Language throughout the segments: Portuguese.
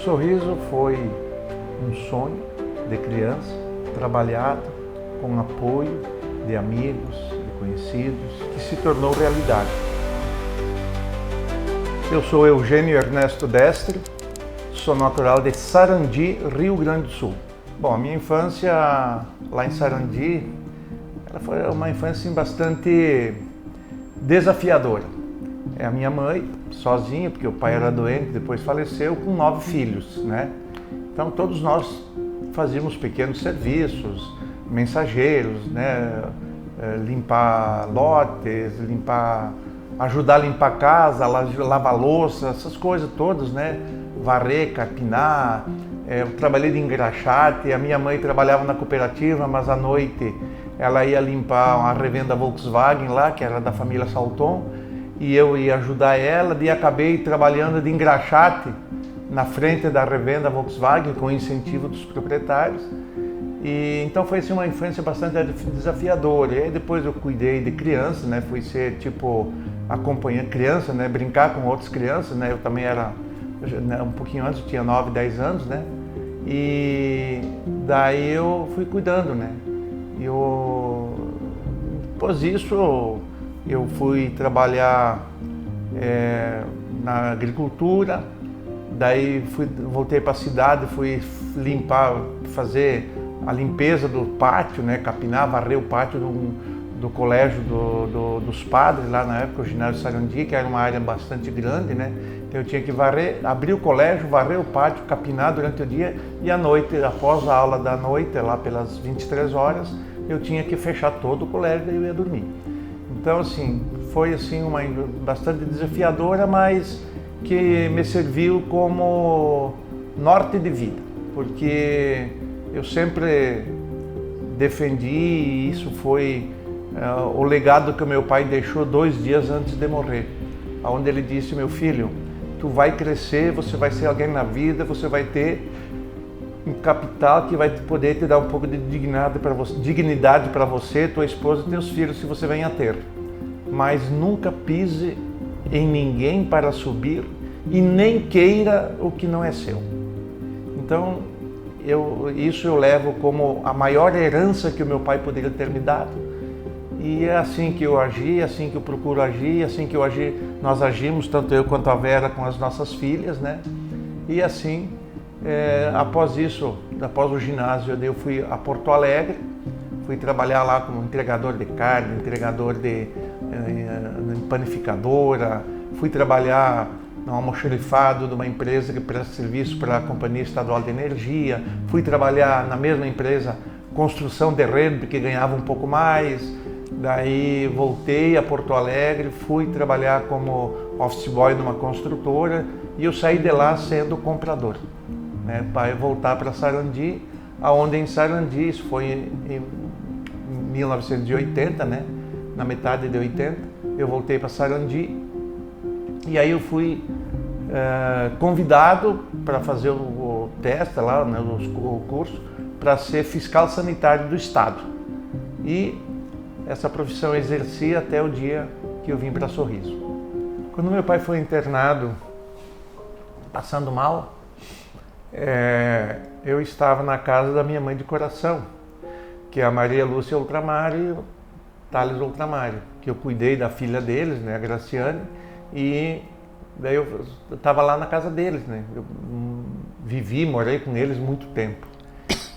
Sorriso foi um sonho de criança, trabalhado com apoio de amigos, de conhecidos, que se tornou realidade. Eu sou Eugênio Ernesto Destre, sou natural de Sarandi, Rio Grande do Sul. Bom, a minha infância lá em Sarandi, ela foi uma infância bastante desafiadora. A minha mãe, sozinha, porque o pai era doente, depois faleceu, com 9 filhos, né? Então todos nós fazíamos pequenos serviços, mensageiros, né? Limpar lotes, ajudar a limpar a casa, lavar louça, essas coisas todas, né? Varrer, capinar. Eu trabalhei de engraxate, a minha mãe trabalhava na cooperativa, mas à noite ela ia limpar uma revenda Volkswagen lá, que era da família Salton, e eu ia ajudar ela, e acabei trabalhando de engraxate na frente da revenda Volkswagen, com incentivo dos proprietários. E então foi assim, uma infância bastante desafiadora. E aí depois eu cuidei de criança, né? Fui ser tipo acompanhar criança, né? Brincar com outras crianças, né? Eu também era um pouquinho antes, eu tinha 9, 10 anos, né? E daí eu fui cuidando, né? Depois disso eu fui trabalhar na agricultura, daí voltei para a cidade, fui limpar, fazer a limpeza do pátio, né? Capinar, varrer o pátio do colégio dos padres, lá na época, o ginásio Sarandi, que era uma área bastante grande, né? Então eu tinha que varrer, abrir o colégio, varrer o pátio, capinar durante o dia, e à noite, após a aula da noite, lá pelas 23 horas, eu tinha que fechar todo o colégio e eu ia dormir. Então, assim, foi assim uma bastante desafiadora, mas que me serviu como norte de vida, porque eu sempre defendi, e isso foi o legado que o meu pai deixou 2 dias antes de morrer, onde ele disse: meu filho, tu vai crescer, você vai ser alguém na vida, você vai ter um capital que vai poder te dar um pouco de dignidade para você, tua esposa e teus filhos, se você venha a ter. Mas nunca pise em ninguém para subir e nem queira o que não é seu. Então, isso eu levo como a maior herança que o meu pai poderia ter me dado. E é assim que eu agi, é assim que eu procuro agir, é assim que nós agimos, tanto eu quanto a Vera, com as nossas filhas, né? E assim, após isso, após o ginásio, eu fui a Porto Alegre, fui trabalhar lá como entregador de carne, entregador de panificadora, fui trabalhar no almoxarifado de uma empresa que presta serviço para a Companhia Estadual de Energia, fui trabalhar na mesma empresa construção de rede, porque ganhava um pouco mais. Daí voltei a Porto Alegre, fui trabalhar como office boy numa construtora e eu saí de lá sendo comprador, né, para voltar para Sarandi, aonde em Sarandi, isso foi em 1980, né, na metade de 80, eu voltei para Sarandi e aí eu fui convidado para fazer o teste lá, né, o curso, para ser fiscal sanitário do Estado. E essa profissão eu exerci até o dia que eu vim para Sorriso. Quando meu pai foi internado, passando mal, eu estava na casa da minha mãe de coração, que é a Maria Lúcia Ultramar e o Thales Ultramar, que eu cuidei da filha deles, né, a Graciane, e daí eu estava lá na casa deles, né? Eu morei com eles muito tempo.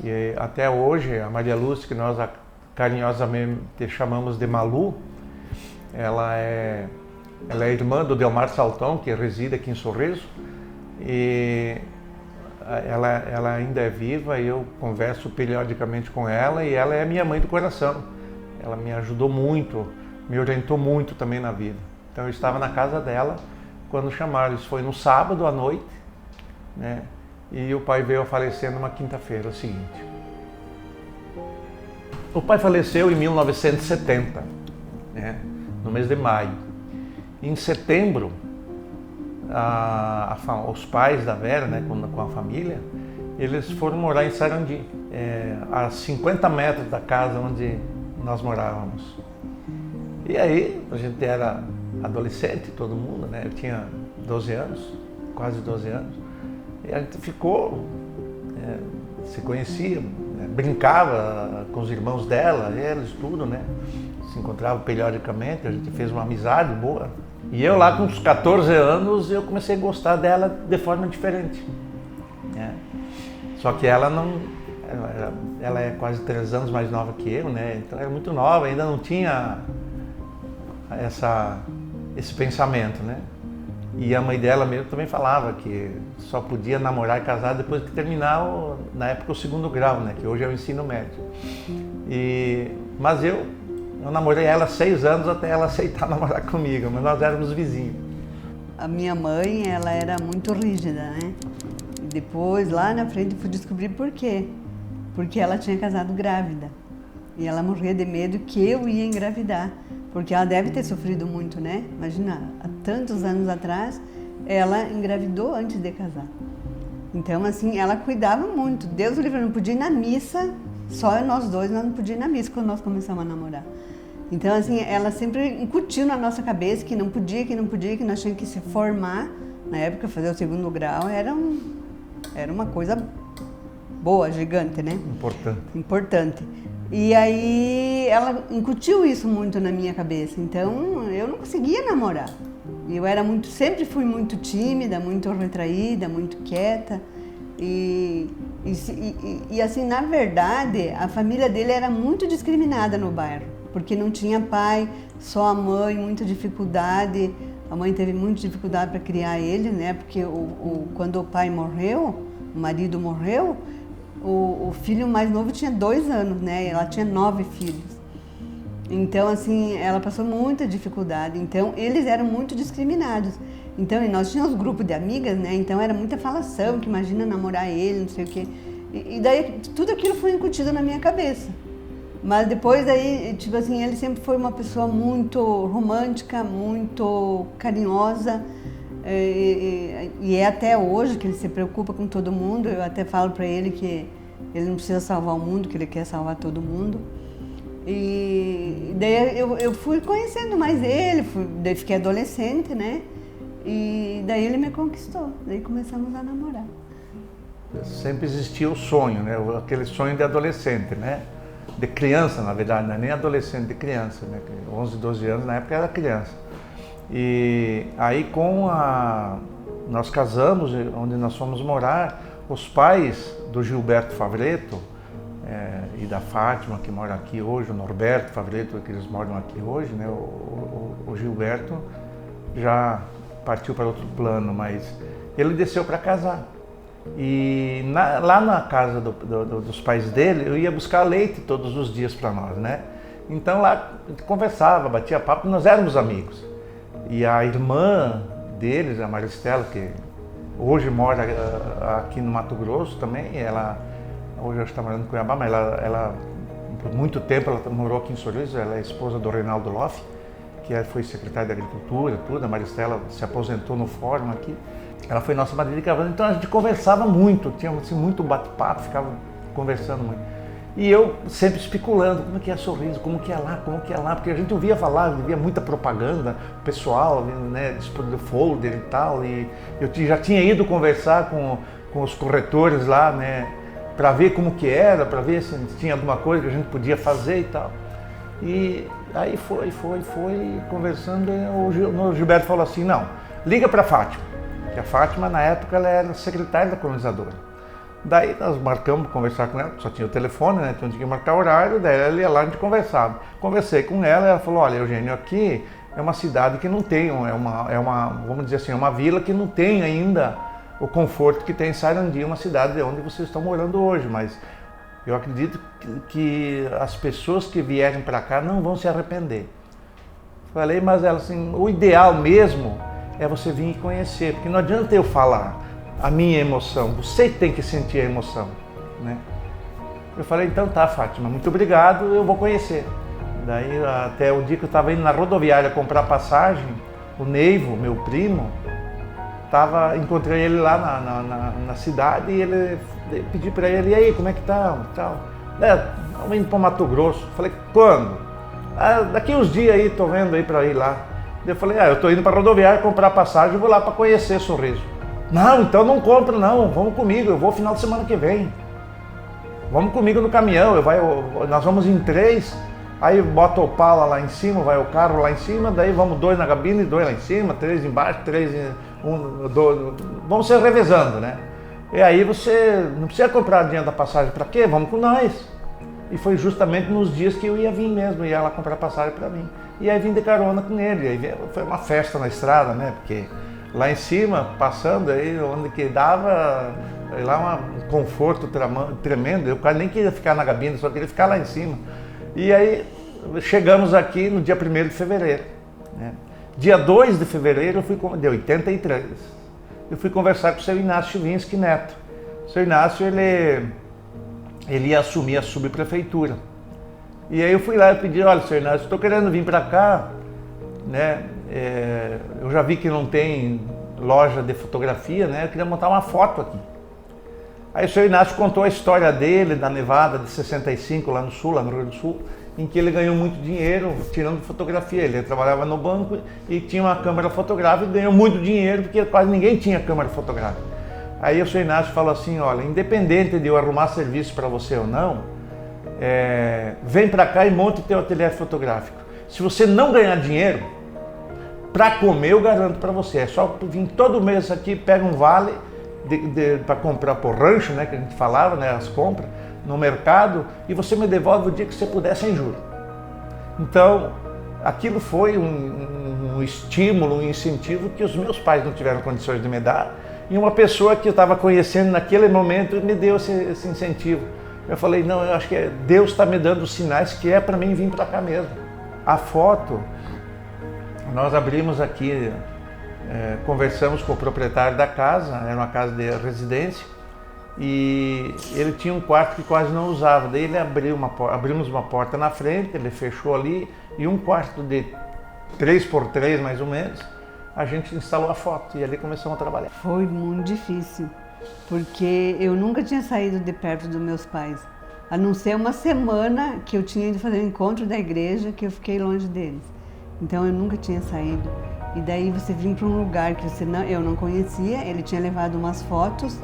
E até hoje, a Maria Lúcia, que nós carinhosamente chamamos de Malu, ela é irmã do Delmar Salton, que reside aqui em Sorriso, e ela ainda é viva, e eu converso periodicamente com ela, e ela é minha mãe do coração. Ela me ajudou muito, me orientou muito também na vida. Então eu estava na casa dela quando chamaram, isso foi no sábado à noite, né? E o pai veio a falecer numa quinta-feira seguinte. O pai faleceu em 1970, né, no mês de maio. Em setembro, os pais da Vera, né, com a família, eles foram morar em Sarandi, a 50 metros da casa onde nós morávamos. E aí, a gente era adolescente, todo mundo, né? Eu tinha 12 anos, quase 12 anos. E a gente ficou, se conhecia, brincava com os irmãos dela, eles tudo, né? Se encontrava periodicamente, a gente fez uma amizade boa. E eu lá com uns 14 anos, eu comecei a gostar dela de forma diferente. Né? Só que ela não... Ela é quase 3 anos mais nova que eu, né? Então era muito nova, ainda não tinha esse pensamento, né? E a mãe dela mesmo também falava que só podia namorar e casar depois que terminar, na época, o 2º grau, né? Que hoje é o ensino médio. Mas eu namorei ela 6 anos até ela aceitar namorar comigo, mas nós éramos vizinhos. A minha mãe, ela era muito rígida, né? E depois, lá na frente, eu fui descobrir por quê. Porque ela tinha casado grávida. E ela morria de medo que eu ia engravidar. Porque ela deve ter sofrido muito, né? Imagina, há tantos anos atrás, ela engravidou antes de casar. Então, assim, ela cuidava muito. Deus o livre, não podia ir na missa, só nós dois, nós não podíamos ir na missa quando nós começamos a namorar. Então, assim, ela sempre incutiu na nossa cabeça que não podia, que nós tínhamos que se formar. Na época, fazer o 2º grau era uma coisa boa, gigante, né? Importante. E aí ela incutiu isso muito na minha cabeça, então eu não conseguia namorar. Eu sempre fui muito tímida, muito retraída, muito quieta. E assim, na verdade, a família dele era muito discriminada no bairro, porque não tinha pai, só a mãe, muita dificuldade. A mãe teve muita dificuldade para criar ele, né? Porque quando o pai morreu, o marido morreu, o filho mais novo tinha 2 anos, né? Ela tinha 9 filhos. Então, assim, ela passou muita dificuldade. Então, eles eram muito discriminados. Então, e nós tínhamos grupos de amigas, né? Então, era muita falação, que imagina namorar ele, não sei o quê. E daí, tudo aquilo foi incutido na minha cabeça. Mas depois, aí, tipo assim, ele sempre foi uma pessoa muito romântica, muito carinhosa. E é até hoje que ele se preocupa com todo mundo. Eu até falo para ele que ele não precisa salvar o mundo, que ele quer salvar todo mundo. E daí eu fui conhecendo mais ele, daí fiquei adolescente, né? E daí ele me conquistou, daí começamos a namorar. Sempre existia o sonho, né? Aquele sonho de adolescente, né? De criança, na verdade, não é nem adolescente, de criança, né? 11, 12 anos, na época era criança. E aí nós casamos, onde nós fomos morar, os pais do Gilberto Favreto e da Fátima, que mora aqui hoje, o Norberto Favreto, que eles moram aqui hoje, né? O Gilberto já partiu para outro plano, mas ele desceu para casar. E lá na casa dos pais dele, eu ia buscar leite todos os dias para nós, né? Então lá a gente conversava, batia papo, nós éramos amigos. E a irmã deles, a Maristela, que hoje mora aqui no Mato Grosso também, hoje ela está morando em Cuiabá, mas ela por muito tempo ela morou aqui em Sorriso, ela é esposa do Reinaldo Loff, que foi secretário da Agricultura, tudo. A Maristela se aposentou no fórum aqui. Ela foi nossa madrinha de casamento, então a gente conversava muito, tinha assim, muito bate-papo, ficava conversando muito. E eu sempre especulando, como que é Sorriso, como que é lá, porque a gente ouvia falar, via muita propaganda pessoal, né, do folder e tal, e eu já tinha ido conversar com os corretores lá, né, para ver como que era, para ver se tinha alguma coisa que a gente podia fazer e tal. E aí foi conversando, o Gilberto falou assim, não, liga para a Fátima, que a Fátima na época ela era secretária da colonizadora. Daí nós marcamos conversar com ela, só tinha o telefone, né? Então tinha que marcar horário, daí ela ia lá e a gente conversava. Conversei com ela, ela falou, olha, Eugênio, aqui é uma cidade que não tem, vamos dizer assim, é uma vila que não tem ainda o conforto que tem em Sarandi, uma cidade onde vocês estão morando hoje, mas eu acredito que as pessoas que vierem para cá não vão se arrepender. Falei, mas ela assim, o ideal mesmo é você vir e conhecer, porque não adianta eu falar a minha emoção, você tem que sentir a emoção, né? Eu falei, então tá, Fátima, muito obrigado, eu vou conhecer. Daí até o dia que eu estava indo na rodoviária comprar passagem, o Neivo, meu primo, encontrei ele lá na cidade e ele pedi para ele, e aí, como é que tá? Estamos indo para Mato Grosso. Falei, quando? Daqui uns dias aí, tô vendo aí para ir lá. Eu falei, eu tô indo para rodoviária comprar passagem, vou lá para conhecer Sorriso. Não, então não compro não, vamos comigo, eu vou final de semana que vem. Vamos comigo no caminhão, nós vamos em 3, aí bota o Opala lá em cima, vai o carro lá em cima, daí vamos 2 na cabine, 2 lá em cima, 3 embaixo, 3 vamos se revezando, né? E aí você não precisa comprar dinheiro da passagem, para quê? Vamos com nós. E foi justamente nos dias que eu ia vir mesmo, ia lá comprar passagem para mim. E aí vim de carona com ele, aí foi uma festa na estrada, né? Porque lá em cima, passando aí, onde que dava, lá um conforto tremendo, eu quase nem queria ficar na cabine, só queria ficar lá em cima. E aí chegamos aqui no dia 1º de fevereiro, né? Dia 2 de fevereiro, de 83, eu fui conversar com o seu Inácio Chivinski Neto. O seu Inácio, ele ia assumir a subprefeitura. E aí eu fui lá e pedi, olha, seu Inácio, estou querendo vir para cá, né? Eu já vi que não tem loja de fotografia, né? Eu queria montar uma foto aqui. Aí o seu Inácio contou a história dele, da nevada de 65 lá no Sul, lá no Rio Grande do Sul, em que ele ganhou muito dinheiro tirando fotografia. Ele trabalhava no banco e tinha uma câmera fotográfica e ganhou muito dinheiro porque quase ninguém tinha câmera fotográfica. Aí o seu Inácio falou assim, olha, independente de eu arrumar serviço para você ou não, vem para cá e monte teu ateliê fotográfico. Se você não ganhar dinheiro, para comer eu garanto para você, é só vir todo mês aqui, pega um vale para comprar por rancho, né, que a gente falava, né, as compras no mercado, e você me devolve o dia que você puder sem juros. Então, aquilo foi um estímulo, um incentivo que os meus pais não tiveram condições de me dar, e uma pessoa que eu estava conhecendo naquele momento me deu esse incentivo. Eu falei, não, eu acho que Deus está me dando sinais que é para mim vir para cá mesmo. A foto, nós abrimos aqui, conversamos com o proprietário da casa, era uma casa de residência, e ele tinha um quarto que quase não usava. Daí ele abrimos uma porta na frente, ele fechou ali, e um quarto de 3x3 mais ou menos, a gente instalou a foto e ali começamos a trabalhar. Foi muito difícil, porque eu nunca tinha saído de perto dos meus pais, a não ser uma semana que eu tinha ido fazer um encontro da igreja, que eu fiquei longe deles. Então eu nunca tinha saído. E daí você vinha para um lugar que eu não conhecia, ele tinha levado umas fotos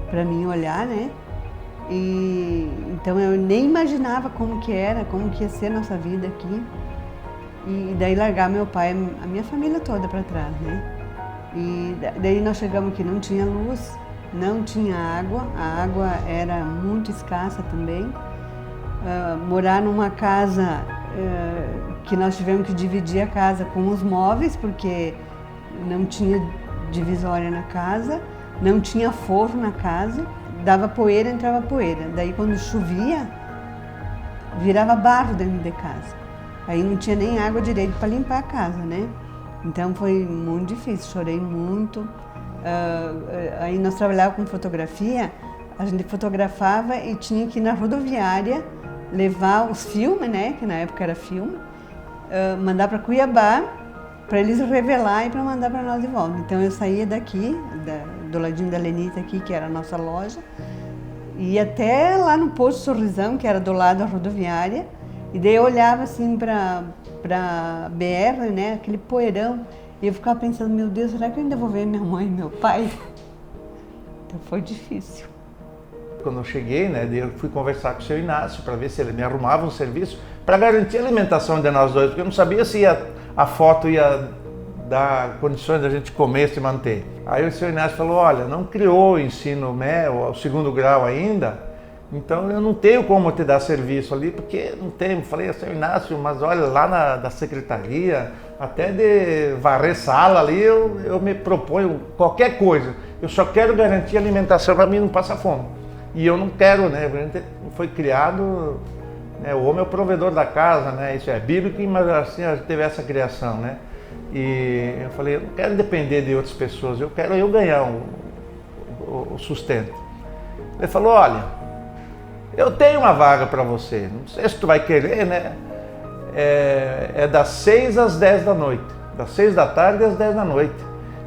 para mim olhar, né? E então eu nem imaginava como que era, como que ia ser a nossa vida aqui. E daí largar meu pai, a minha família toda para trás, né? E daí nós chegamos aqui, não tinha luz, não tinha água, a água era muito escassa também. Morar numa casa que nós tivemos que dividir a casa com os móveis, porque não tinha divisória na casa, não tinha forro na casa, dava poeira, entrava poeira. Daí quando chovia, virava barro dentro de casa. Aí não tinha nem água direito para limpar a casa, né? Então foi muito difícil, chorei muito. Aí nós trabalhávamos com fotografia, a gente fotografava e tinha que ir na rodoviária levar os filmes, né? Que na época era filme, mandar para Cuiabá, para eles revelar e para mandar para nós de volta. Então eu saía daqui, do ladinho da Lenita aqui, que era a nossa loja, e ia até lá no posto Sorrisão, que era do lado da rodoviária, e daí eu olhava assim para BR, né, aquele poeirão, e eu ficava pensando, meu Deus, será que eu ainda vou ver minha mãe e meu pai? Então foi difícil. Quando eu cheguei, né, eu fui conversar com o seu Inácio para ver se ele me arrumava um serviço para garantir a alimentação de nós dois, porque eu não sabia se a foto ia dar condições da gente comer, se manter. Aí o seu Inácio falou, olha, não criou o ensino médio, o 2º grau ainda, então eu não tenho como te dar serviço ali, porque não tenho. Falei, seu Inácio, mas olha, lá da secretaria, até de varrer sala ali, eu me proponho qualquer coisa. Eu só quero garantir a alimentação para mim não passar fome. E eu não quero, né? A gente foi criado, né? O homem é o provedor da casa, né? Isso é bíblico, mas assim a gente teve essa criação, né? E eu falei, eu não quero depender de outras pessoas, eu quero eu ganhar o sustento. Ele falou, olha, eu tenho uma vaga para você, não sei se tu vai querer, né? É das 6 às 10 da noite, das 6 da tarde às 10 da noite.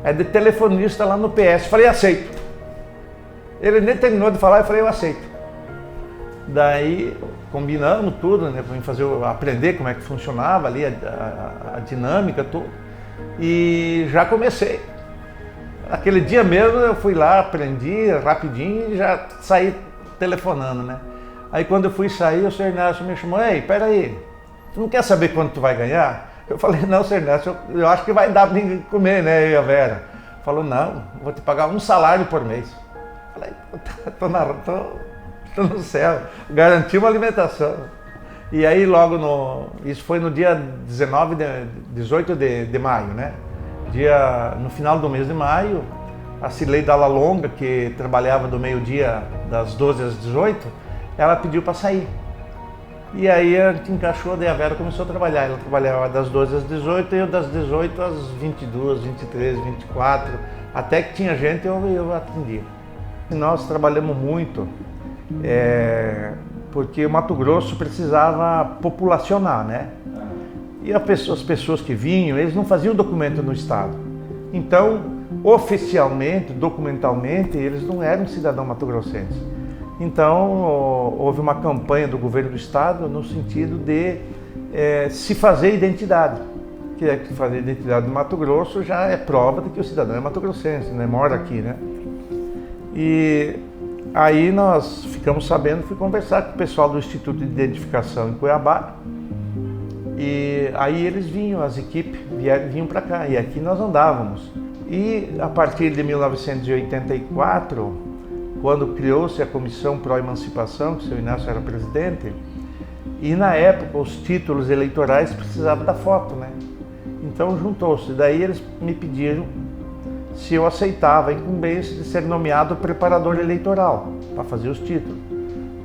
É de telefonista lá no PS. Falei, aceito. Ele nem terminou de falar, eu falei, eu aceito. Daí combinamos tudo, né, para aprender como é que funcionava ali a dinâmica, tudo. E já comecei. Aquele dia mesmo eu fui lá, aprendi rapidinho e já saí telefonando, né? Aí quando eu fui sair, o senhor Inácio me chamou: ei, peraí, tu não quer saber quanto tu vai ganhar? Eu falei: não, senhor Inácio, eu acho que vai dar pra mim comer, né, eu e a Vera. Falou: não, vou te pagar um salário por mês. Eu falei: tô no céu, garanti uma alimentação. E aí isso foi no dia 18 de maio, né? No final do mês de maio, a Cirlei Dalla Longa, que trabalhava do meio-dia das 12 às 18, ela pediu para sair. E aí a gente encaixou, daí a Vera começou a trabalhar. Ela trabalhava das 12 às 18 e eu das 18 às 22, 23, 24, até que tinha gente eu atendia. E nós trabalhamos muito, porque o Mato Grosso precisava populacionar, né? E as pessoas que vinham, eles não faziam documento no estado. Então, oficialmente, documentalmente, eles não eram cidadão mato-grossense. Então, houve uma campanha do governo do estado no sentido de se fazer identidade. Que fazer identidade no Mato Grosso já é prova de que o cidadão é mato-grossense, né? Mora aqui, né? E aí nós ficamos sabendo, fui conversar com o pessoal do Instituto de Identificação em Cuiabá. E aí eles vinham, as equipes vinham para cá, e aqui nós andávamos. E a partir de 1984, quando criou-se a Comissão Pró-Emancipação, que o seu Inácio era presidente, e na época os títulos eleitorais precisavam da foto, né? Então juntou-se, daí eles me pediram se eu aceitava a incumbência de ser nomeado preparador eleitoral, para fazer os títulos.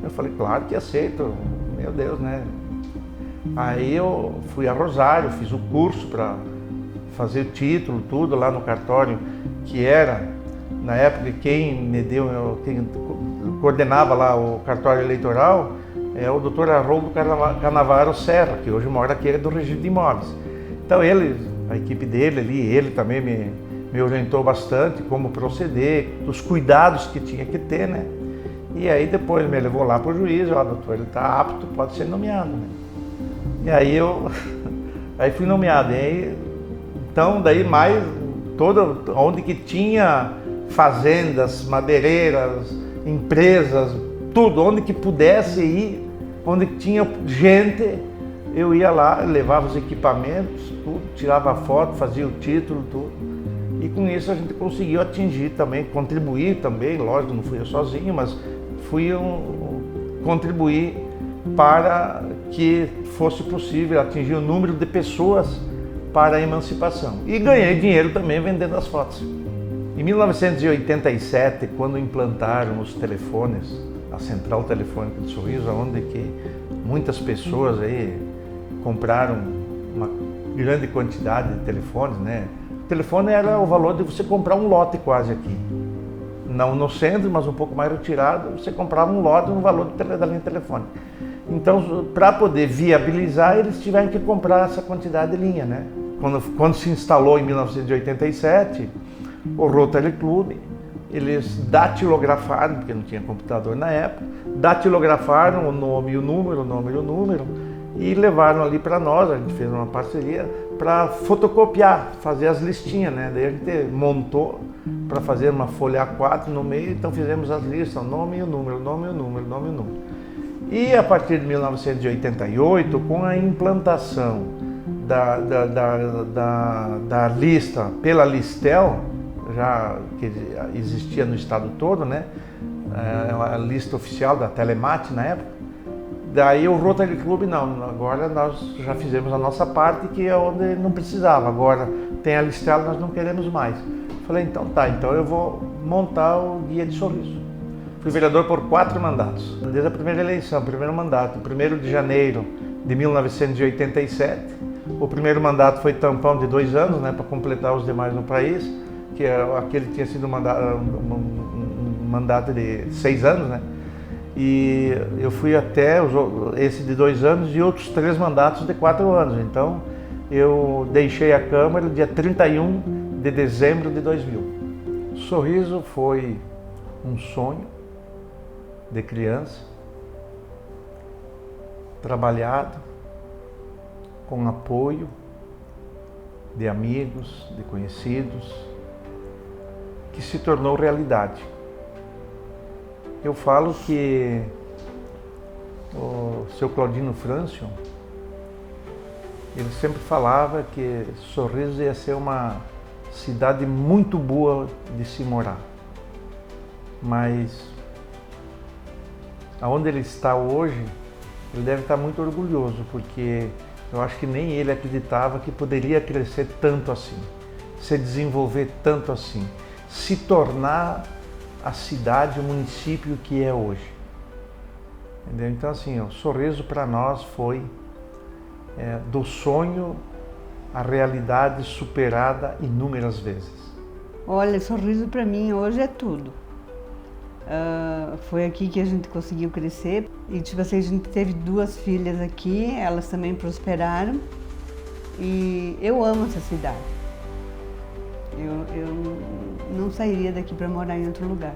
Eu falei: claro que aceito, meu Deus, né? Aí eu fui a Rosário, fiz o curso para fazer o título, tudo lá no cartório, que era, na época, quem coordenava lá o cartório eleitoral é o Dr. Haroldo Canavaro Serra, que hoje mora aqui, é do Registro de Imóveis. Então a equipe dele ali, ele também me orientou bastante como proceder, os cuidados que tinha que ter, né? E aí depois me levou lá para o juiz: ó, doutor, ele está apto, pode ser nomeado, né? E aí aí fui nomeado. E aí, então daí onde que tinha fazendas, madeireiras, empresas, tudo, onde que pudesse ir, onde tinha gente, eu ia lá, levava os equipamentos, tudo, tirava foto, fazia o título, tudo. E com isso a gente conseguiu atingir também, contribuir também, lógico, não fui eu sozinho, mas fui contribuir para que fosse possível atingir o número de pessoas para a emancipação. E ganhei dinheiro também vendendo as fotos. Em 1987, quando implantaram os telefones, a central telefônica de Sorriso, onde que muitas pessoas aí compraram uma grande quantidade de telefones, né? O telefone era o valor de você comprar um lote quase aqui. Não no centro, mas um pouco mais retirado, você comprava um lote no valor da linha telefônica. Então, para poder viabilizar, eles tiveram que comprar essa quantidade de linha, né? Quando se instalou em 1987, o Rotary Club, eles datilografaram, porque não tinha computador na época, datilografaram o nome e o número, e levaram ali para nós, a gente fez uma parceria, para fotocopiar, fazer as listinhas, né? Daí a gente montou para fazer uma folha A4 no meio, então fizemos as listas, o nome e o número, nome e o número. E a partir de 1988, com a implantação da lista pela Listel, já que existia no estado todo, né? A lista oficial da Telemate na época. Daí o Rotary Club não, agora nós já fizemos a nossa parte, que é onde não precisava, agora tem a Listel, nós não queremos mais. Falei: então tá, então eu vou montar o Guia de Sorriso. Fui vereador por 4 mandatos, desde a primeira eleição, primeiro mandato, 1º de janeiro de 1987. O primeiro mandato foi tampão de 2 anos, né, para completar os demais no país, que aquele tinha sido um mandato de 6 anos, né? E eu fui até esse de 2 anos e outros 3 mandatos de 4 anos. Então, eu deixei a Câmara dia 31 de dezembro de 2000. Sorriso foi um sonho de criança, trabalhado, com apoio de amigos, de conhecidos, que se tornou realidade. Eu falo que o seu Claudino Frâncio, ele sempre falava que Sorriso ia ser uma cidade muito boa de se morar. Mas aonde ele está hoje, ele deve estar muito orgulhoso, porque eu acho que nem ele acreditava que poderia crescer tanto assim, se desenvolver tanto assim, se tornar a cidade, o município que é hoje. Entendeu? Então assim, o Sorriso para nós foi do sonho à realidade superada inúmeras vezes. Olha, Sorriso para mim hoje é tudo. Foi aqui que a gente conseguiu crescer e tipo assim, a gente teve 2 filhas aqui, elas também prosperaram e eu amo essa cidade. Eu não sairia daqui para morar em outro lugar.